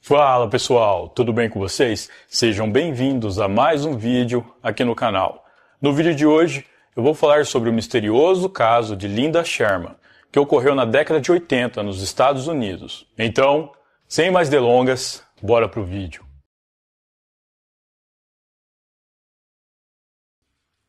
Fala pessoal, tudo bem com vocês? Sejam bem-vindos a mais um vídeo aqui no canal. No vídeo de hoje eu vou falar sobre o misterioso caso de Linda Sherman, que ocorreu na década de 80 nos Estados Unidos. Então, sem mais delongas, bora pro vídeo.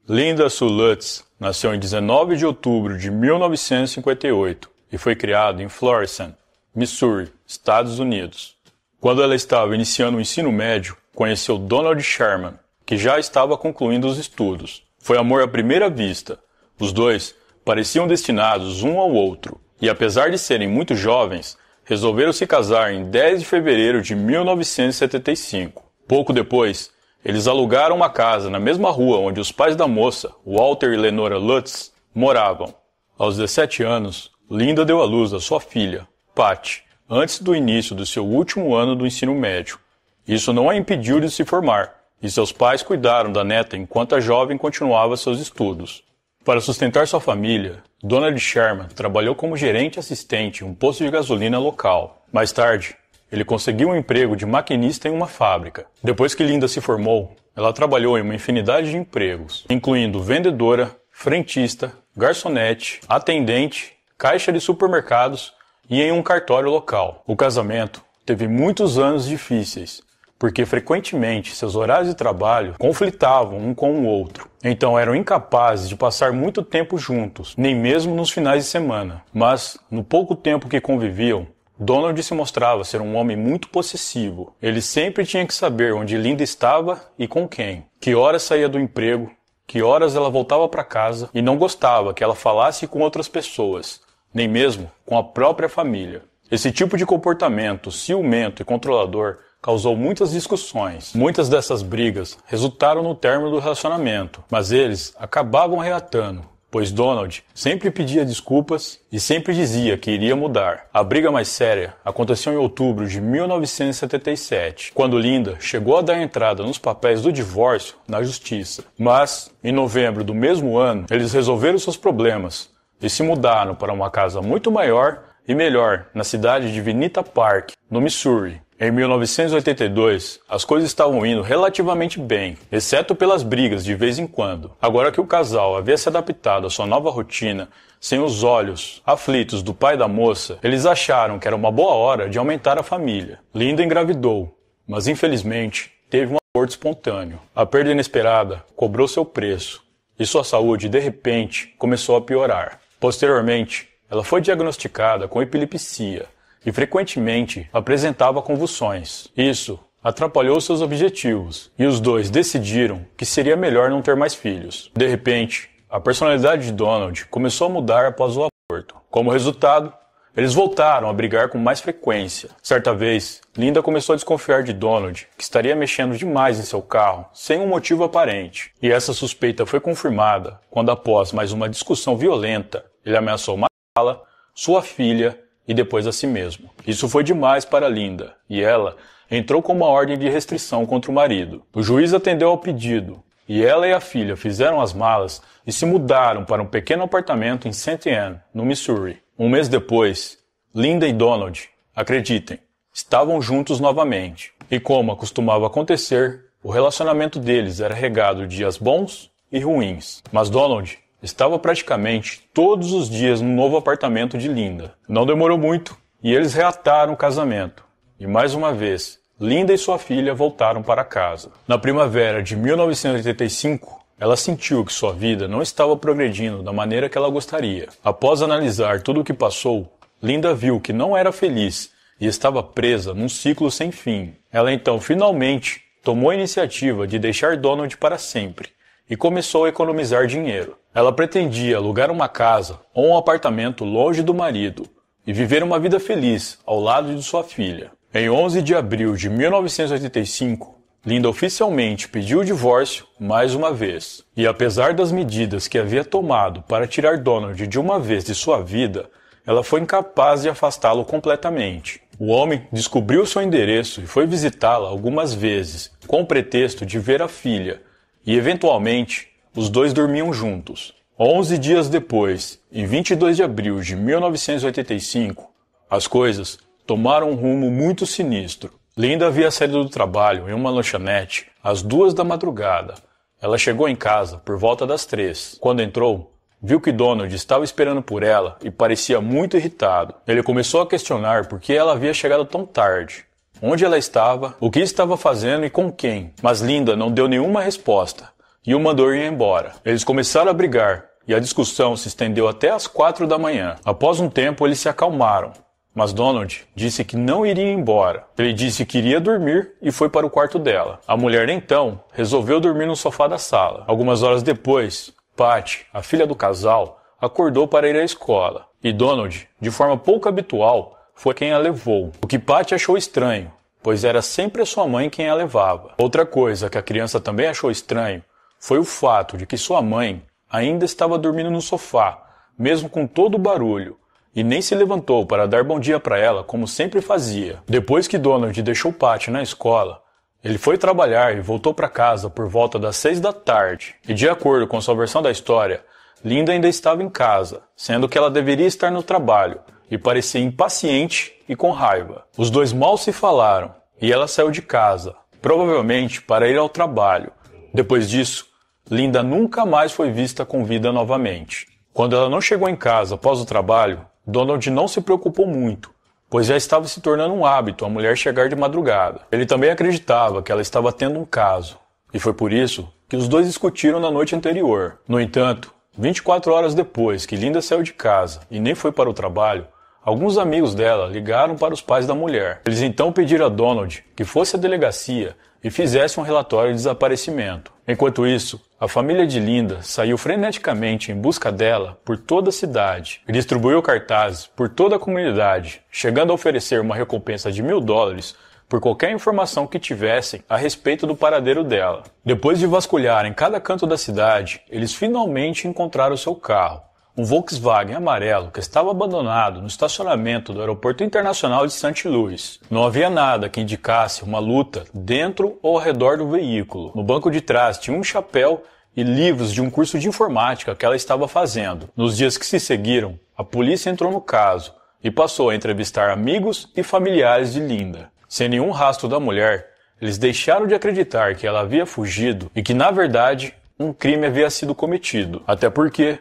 Linda Sue Lutz nasceu em 19 de outubro de 1958 e foi criada em Florissant, Missouri, Estados Unidos. Quando ela estava iniciando o ensino médio, conheceu Donald Sherman, que já estava concluindo os estudos. Foi amor à primeira vista. Os dois pareciam destinados um ao outro, e apesar de serem muito jovens, resolveram se casar em 10 de fevereiro de 1975. Pouco depois, eles alugaram uma casa na mesma rua onde os pais da moça, Walter e Lenora Lutz, moravam. Aos 17 anos, Linda deu à luz a sua filha, Patty, antes do início do seu último ano do ensino médio. Isso não a impediu de se formar, e seus pais cuidaram da neta enquanto a jovem continuava seus estudos. Para sustentar sua família, Donald Sherman trabalhou como gerente assistente em um posto de gasolina local. Mais tarde, ele conseguiu um emprego de maquinista em uma fábrica. Depois que Linda se formou, ela trabalhou em uma infinidade de empregos, incluindo vendedora, frentista, garçonete, atendente, caixa de supermercados e em um cartório local. O casamento teve muitos anos difíceis, porque frequentemente seus horários de trabalho conflitavam um com o outro. Então eram incapazes de passar muito tempo juntos, nem mesmo nos finais de semana. Mas, no pouco tempo que conviviam, Donald se mostrava ser um homem muito possessivo. Ele sempre tinha que saber onde Linda estava e com quem, que horas saía do emprego, que horas ela voltava para casa, e não gostava que ela falasse com outras pessoas, nem mesmo com a própria família. Esse tipo de comportamento ciumento e controlador causou muitas discussões. Muitas dessas brigas resultaram no término do relacionamento, mas eles acabavam reatando, pois Donald sempre pedia desculpas e sempre dizia que iria mudar. A briga mais séria aconteceu em outubro de 1977, quando Linda chegou a dar entrada nos papéis do divórcio na justiça. Mas, em novembro do mesmo ano, eles resolveram seus problemas e se mudaram para uma casa muito maior e melhor na cidade de Vinita Park, no Missouri. Em 1982, as coisas estavam indo relativamente bem, exceto pelas brigas de vez em quando. Agora que o casal havia se adaptado à sua nova rotina, sem os olhos aflitos do pai da moça, eles acharam que era uma boa hora de aumentar a família. Linda engravidou, mas infelizmente teve um aborto espontâneo. A perda inesperada cobrou seu preço, e sua saúde, de repente, começou a piorar. Posteriormente, ela foi diagnosticada com epilepsia e frequentemente apresentava convulsões. Isso atrapalhou seus objetivos e os dois decidiram que seria melhor não ter mais filhos. De repente, a personalidade de Donald começou a mudar após o aborto. Como resultado, eles voltaram a brigar com mais frequência. Certa vez, Linda começou a desconfiar de Donald, que estaria mexendo demais em seu carro, sem um motivo aparente. E essa suspeita foi confirmada quando, após mais uma discussão violenta, ele ameaçou matá-la, sua filha e depois a si mesmo. Isso foi demais para Linda, e ela entrou com uma ordem de restrição contra o marido. O juiz atendeu ao pedido, e ela e a filha fizeram as malas e se mudaram para um pequeno apartamento em St. Anne, no Missouri. Um mês depois, Linda e Donald, acreditem, estavam juntos novamente. E como costumava acontecer, o relacionamento deles era regado de dias bons e ruins. Mas Donald estava praticamente todos os dias no novo apartamento de Linda. Não demorou muito e eles reataram o casamento. E mais uma vez, Linda e sua filha voltaram para casa. Na primavera de 1985, ela sentiu que sua vida não estava progredindo da maneira que ela gostaria. Após analisar tudo o que passou, Linda viu que não era feliz e estava presa num ciclo sem fim. Ela então finalmente tomou a iniciativa de deixar Donald para sempre e começou a economizar dinheiro. Ela pretendia alugar uma casa ou um apartamento longe do marido e viver uma vida feliz ao lado de sua filha. Em 11 de abril de 1985, Linda oficialmente pediu o divórcio mais uma vez. E apesar das medidas que havia tomado para tirar Donald de uma vez de sua vida, ela foi incapaz de afastá-lo completamente. O homem descobriu seu endereço e foi visitá-la algumas vezes, com o pretexto de ver a filha, e eventualmente os dois dormiam juntos. 11 dias depois, em 22 de abril de 1985, as coisas tomaram um rumo muito sinistro. Linda havia saído do trabalho em uma lanchonete às 2 da madrugada. Ela chegou em casa por volta das 3. Quando entrou, viu que Donald estava esperando por ela e parecia muito irritado. Ele começou a questionar por que ela havia chegado tão tarde, onde ela estava, o que estava fazendo e com quem. Mas Linda não deu nenhuma resposta e o mandou ir embora. Eles começaram a brigar e a discussão se estendeu até às 4 da manhã. Após um tempo, eles se acalmaram. Mas Donald disse que não iria embora. Ele disse que iria dormir e foi para o quarto dela. A mulher, então, resolveu dormir no sofá da sala. Algumas horas depois, Patty, a filha do casal, acordou para ir à escola. E Donald, de forma pouco habitual, foi quem a levou. O que Patty achou estranho, pois era sempre a sua mãe quem a levava. Outra coisa que a criança também achou estranho foi o fato de que sua mãe ainda estava dormindo no sofá, mesmo com todo o barulho, e nem se levantou para dar bom dia para ela, como sempre fazia. Depois que Donald deixou Patty na escola, ele foi trabalhar e voltou para casa por volta das 6 da tarde. E de acordo com sua versão da história, Linda ainda estava em casa, sendo que ela deveria estar no trabalho, e parecia impaciente e com raiva. Os dois mal se falaram, e ela saiu de casa, provavelmente para ir ao trabalho. Depois disso, Linda nunca mais foi vista com vida novamente. Quando ela não chegou em casa após o trabalho, Donald não se preocupou muito, pois já estava se tornando um hábito a mulher chegar de madrugada. Ele também acreditava que ela estava tendo um caso, e foi por isso que os dois discutiram na noite anterior. No entanto, 24 horas depois que Linda saiu de casa e nem foi para o trabalho, alguns amigos dela ligaram para os pais da mulher. Eles então pediram a Donald que fosse à delegacia e fizesse um relatório de desaparecimento. Enquanto isso, a família de Linda saiu freneticamente em busca dela por toda a cidade e distribuiu cartazes por toda a comunidade, chegando a oferecer uma recompensa de $1.000 por qualquer informação que tivessem a respeito do paradeiro dela. Depois de vasculhar em cada canto da cidade, eles finalmente encontraram seu carro, um Volkswagen amarelo que estava abandonado no estacionamento do Aeroporto Internacional de St. Louis. Não havia nada que indicasse uma luta dentro ou ao redor do veículo. No banco de trás tinha um chapéu e livros de um curso de informática que ela estava fazendo. Nos dias que se seguiram, a polícia entrou no caso e passou a entrevistar amigos e familiares de Linda. Sem nenhum rastro da mulher, eles deixaram de acreditar que ela havia fugido e que, na verdade, um crime havia sido cometido. Até porque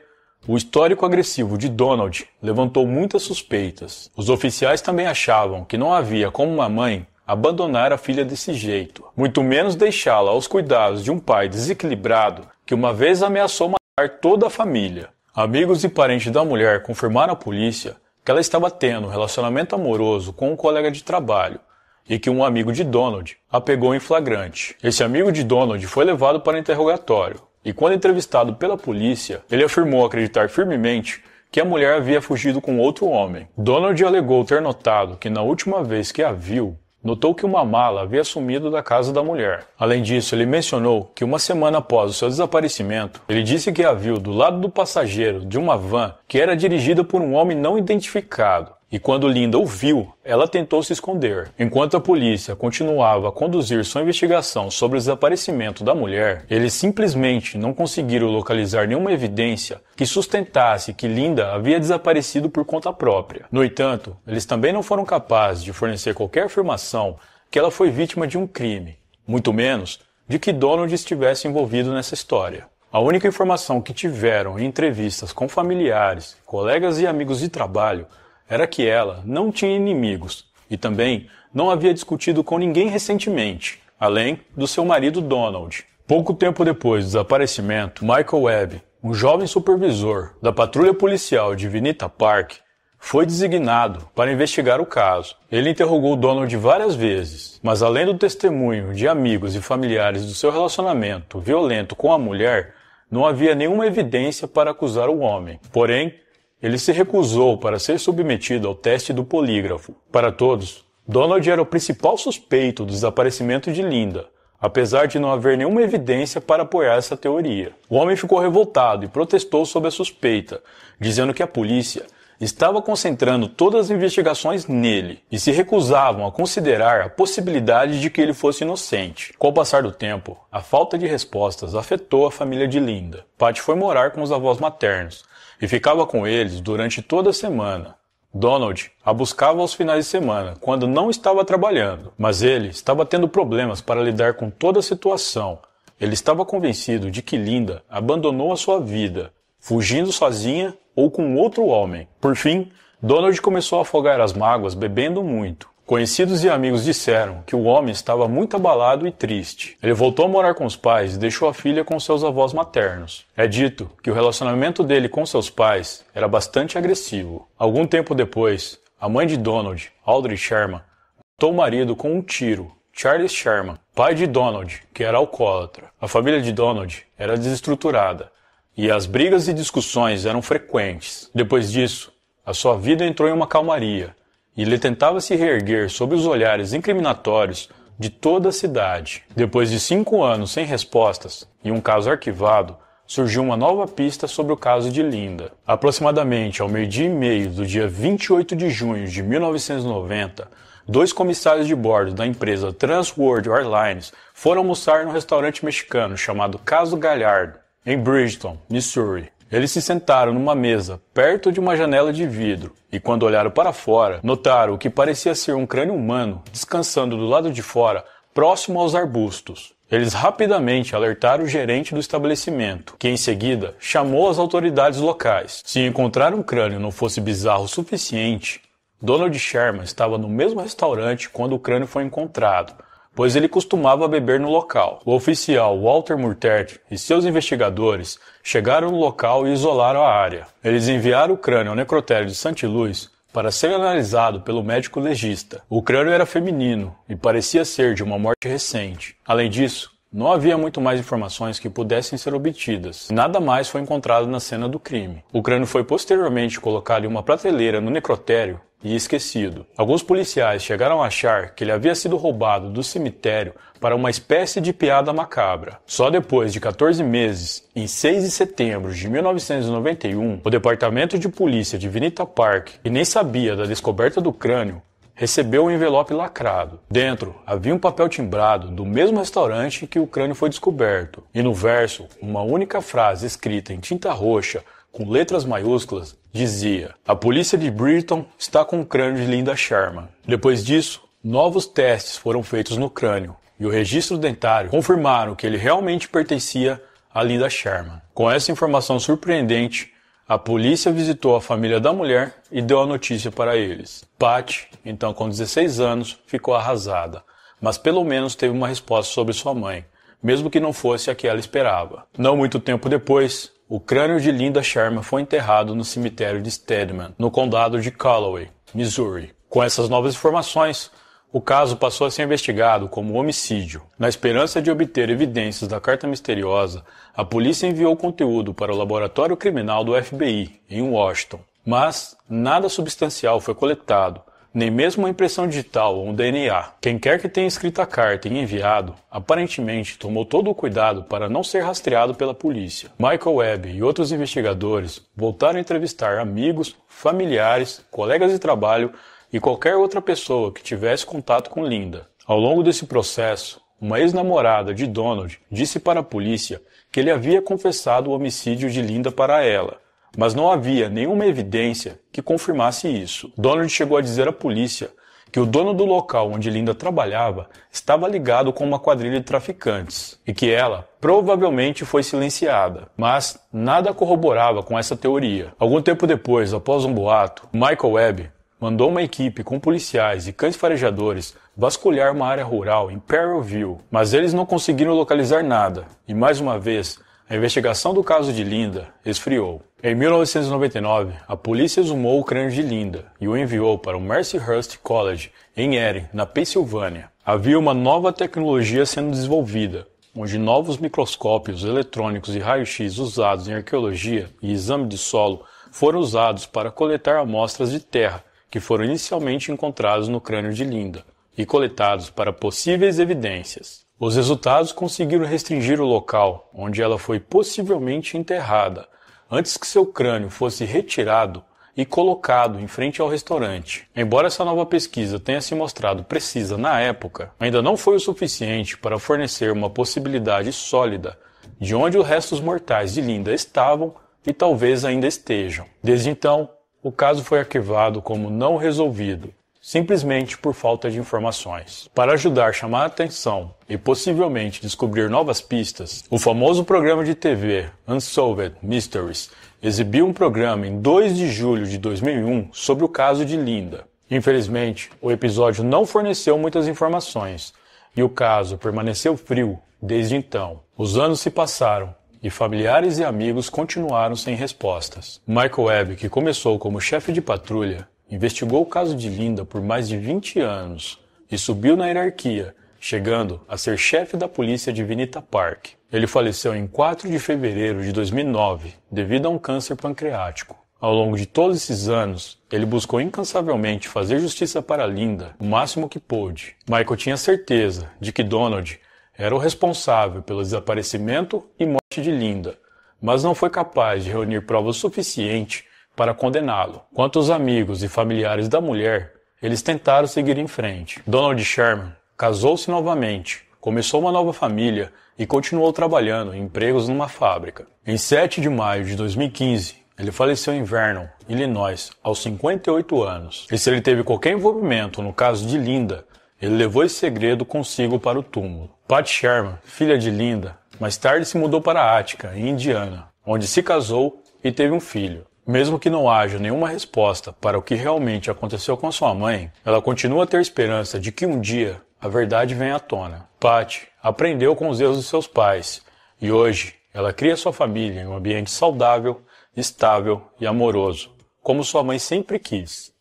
o histórico agressivo de Donald levantou muitas suspeitas. Os oficiais também achavam que não havia como uma mãe abandonar a filha desse jeito, muito menos deixá-la aos cuidados de um pai desequilibrado que uma vez ameaçou matar toda a família. Amigos e parentes da mulher confirmaram à polícia que ela estava tendo um relacionamento amoroso com um colega de trabalho e que um amigo de Donald a pegou em flagrante. Esse amigo de Donald foi levado para interrogatório. E quando entrevistado pela polícia, ele afirmou acreditar firmemente que a mulher havia fugido com outro homem. Donald alegou ter notado que na última vez que a viu, notou que uma mala havia sumido da casa da mulher. Além disso, ele mencionou que uma semana após o seu desaparecimento, ele disse que a viu do lado do passageiro de uma van que era dirigida por um homem não identificado. E quando Linda o viu, ela tentou se esconder. Enquanto a polícia continuava a conduzir sua investigação sobre o desaparecimento da mulher, eles simplesmente não conseguiram localizar nenhuma evidência que sustentasse que Linda havia desaparecido por conta própria. No entanto, eles também não foram capazes de fornecer qualquer afirmação que ela foi vítima de um crime, muito menos de que Donald estivesse envolvido nessa história. A única informação que tiveram em entrevistas com familiares, colegas e amigos de trabalho era que ela não tinha inimigos e também não havia discutido com ninguém recentemente, além do seu marido Donald. Pouco tempo depois do desaparecimento, Michael Webb, um jovem supervisor da patrulha policial de Vinita Park, foi designado para investigar o caso. Ele interrogou Donald várias vezes, mas além do testemunho de amigos e familiares do seu relacionamento violento com a mulher, não havia nenhuma evidência para acusar o homem. Porém, ele se recusou para ser submetido ao teste do polígrafo. Para todos, Donald era o principal suspeito do desaparecimento de Linda, apesar de não haver nenhuma evidência para apoiar essa teoria. O homem ficou revoltado e protestou sobre a suspeita, dizendo que a polícia estava concentrando todas as investigações nele e se recusavam a considerar a possibilidade de que ele fosse inocente. Com o passar do tempo, a falta de respostas afetou a família de Linda. Patty foi morar com os avós maternos e ficava com eles durante toda a semana. Donald a buscava aos finais de semana, quando não estava trabalhando, mas ele estava tendo problemas para lidar com toda a situação. Ele estava convencido de que Linda abandonou a sua vida, fugindo sozinha ou com outro homem. Por fim, Donald começou a afogar as mágoas bebendo muito. Conhecidos e amigos disseram que o homem estava muito abalado e triste. Ele voltou a morar com os pais e deixou a filha com seus avós maternos. É dito que o relacionamento dele com seus pais era bastante agressivo. Algum tempo depois, a mãe de Donald, Audrey Sherman, matou o marido com um tiro, Charles Sherman, pai de Donald, que era alcoólatra. A família de Donald era desestruturada e as brigas e discussões eram frequentes. Depois disso, a sua vida entrou em uma calmaria. E ele tentava se reerguer sob os olhares incriminatórios de toda a cidade. Depois de 5 anos sem respostas e um caso arquivado, surgiu uma nova pista sobre o caso de Linda. Aproximadamente ao 12:30 do dia 28 de junho de 1990, 2 comissários de bordo da empresa Trans World Airlines foram almoçar no restaurante mexicano chamado Caso Gallardo, em Bridgeton, Missouri. Eles se sentaram numa mesa, perto de uma janela de vidro, e quando olharam para fora, notaram o que parecia ser um crânio humano descansando do lado de fora, próximo aos arbustos. Eles rapidamente alertaram o gerente do estabelecimento, que em seguida chamou as autoridades locais. Se encontrar um crânio não fosse bizarro o suficiente, Donald Sherman estava no mesmo restaurante quando o crânio foi encontrado, pois ele costumava beber no local. O oficial Walter Murtert e seus investigadores chegaram no local e isolaram a área. Eles enviaram o crânio ao necrotério de St. Louis para ser analisado pelo médico legista. O crânio era feminino e parecia ser de uma morte recente. Além disso, não havia muito mais informações que pudessem ser obtidas. Nada mais foi encontrado na cena do crime. O crânio foi posteriormente colocado em uma prateleira no necrotério e esquecido. Alguns policiais chegaram a achar que ele havia sido roubado do cemitério para uma espécie de piada macabra. Só depois de 14 meses, em 6 de setembro de 1991, o Departamento de Polícia de Vinita Park, que nem sabia da descoberta do crânio, recebeu um envelope lacrado. Dentro havia um papel timbrado do mesmo restaurante em que o crânio foi descoberto. E no verso, uma única frase escrita em tinta roxa, com letras maiúsculas, dizia: "A polícia de Bridgeton está com o crânio de Linda Sherman." Depois disso, novos testes foram feitos no crânio e o registro dentário confirmaram que ele realmente pertencia a Linda Sherman. Com essa informação surpreendente, a polícia visitou a família da mulher e deu a notícia para eles. Patty, então com 16 anos, ficou arrasada, mas pelo menos teve uma resposta sobre sua mãe, mesmo que não fosse a que ela esperava. Não muito tempo depois, o crânio de Linda Sherman foi enterrado no cemitério de Stedman, no condado de Callaway, Missouri. Com essas novas informações, o caso passou a ser investigado como homicídio. Na esperança de obter evidências da carta misteriosa, a polícia enviou conteúdo para o laboratório criminal do FBI, em Washington. Mas nada substancial foi coletado, nem mesmo uma impressão digital ou um DNA. Quem quer que tenha escrito a carta e enviado, aparentemente tomou todo o cuidado para não ser rastreado pela polícia. Michael Webb e outros investigadores voltaram a entrevistar amigos, familiares, colegas de trabalho e qualquer outra pessoa que tivesse contato com Linda. Ao longo desse processo, uma ex-namorada de Donald disse para a polícia que ele havia confessado o homicídio de Linda para ela, mas não havia nenhuma evidência que confirmasse isso. Donald chegou a dizer à polícia que o dono do local onde Linda trabalhava estava ligado com uma quadrilha de traficantes e que ela provavelmente foi silenciada, mas nada corroborava com essa teoria. Algum tempo depois, após um boato, Michael Webb mandou uma equipe com policiais e cães farejadores vasculhar uma área rural em Perryville, mas eles não conseguiram localizar nada e, mais uma vez, a investigação do caso de Linda esfriou. Em 1999, a polícia exumou o crânio de Linda e o enviou para o Mercyhurst College, em Erie, na Pensilvânia. Havia uma nova tecnologia sendo desenvolvida, onde novos microscópios eletrônicos e raio-x usados em arqueologia e exame de solo foram usados para coletar amostras de terra que foram inicialmente encontrados no crânio de Linda e coletados para possíveis evidências. Os resultados conseguiram restringir o local onde ela foi possivelmente enterrada, antes que seu crânio fosse retirado e colocado em frente ao restaurante. Embora essa nova pesquisa tenha se mostrado precisa na época, ainda não foi o suficiente para fornecer uma possibilidade sólida de onde os restos mortais de Linda estavam e talvez ainda estejam. Desde então, o caso foi arquivado como não resolvido, simplesmente por falta de informações. Para ajudar a chamar a atenção e possivelmente descobrir novas pistas, o famoso programa de TV Unsolved Mysteries exibiu um programa em 2 de julho de 2001 sobre o caso de Linda. Infelizmente, o episódio não forneceu muitas informações e o caso permaneceu frio desde então. Os anos se passaram e familiares e amigos continuaram sem respostas. Michael Webb, que começou como chefe de patrulha, investigou o caso de Linda por mais de 20 anos e subiu na hierarquia, chegando a ser chefe da polícia de Vinita Park. Ele faleceu em 4 de fevereiro de 2009 devido a um câncer pancreático. Ao longo de todos esses anos, ele buscou incansavelmente fazer justiça para Linda o máximo que pôde. Michael tinha certeza de que Donald era o responsável pelo desaparecimento e morte de Linda, mas não foi capaz de reunir provas suficientes para condená-lo. Quanto aos amigos e familiares da mulher, eles tentaram seguir em frente. Donald Sherman casou-se novamente, começou uma nova família e continuou trabalhando em empregos numa fábrica. Em 7 de maio de 2015, ele faleceu em Vernon, Illinois, aos 58 anos. E se ele teve qualquer envolvimento no caso de Linda, ele levou esse segredo consigo para o túmulo. Pat Sherman, filha de Linda, mais tarde se mudou para Attica, em Indiana, onde se casou e teve um filho. Mesmo que não haja nenhuma resposta para o que realmente aconteceu com sua mãe, ela continua a ter esperança de que um dia a verdade venha à tona. Pat aprendeu com os erros de seus pais e hoje ela cria sua família em um ambiente saudável, estável e amoroso, como sua mãe sempre quis.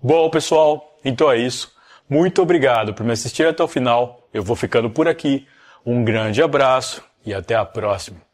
Bom, pessoal, então é isso. Muito obrigado por me assistir até o final. Eu vou ficando por aqui. Um grande abraço e até a próxima.